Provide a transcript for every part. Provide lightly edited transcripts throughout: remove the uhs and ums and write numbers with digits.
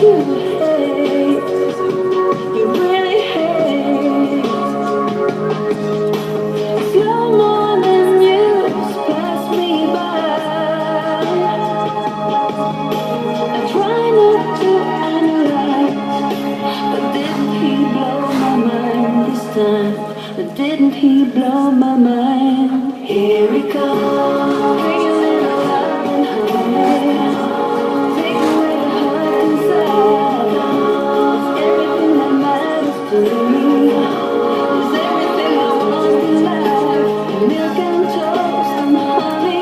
You hate, you really hate. Slow more than you pass me by. I try not to analyze, but didn't he blow my mind this time? But didn't he blow my mind? Here he comes, bringing in a love and honey. Take away the hurt inside. Everything that matters to me is everything I want in life. Milk and toast and honey.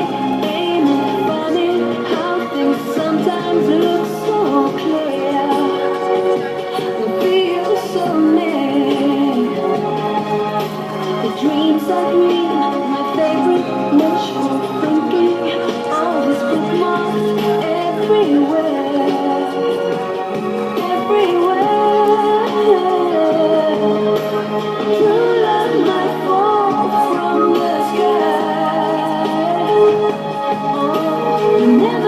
Ain't it funny how things sometimes look so clear and feel so near? The dreams I dream, my favorite wishful thinking, always bookmarks everywhere, everywhere. True love might fall from the sky. Oh, you never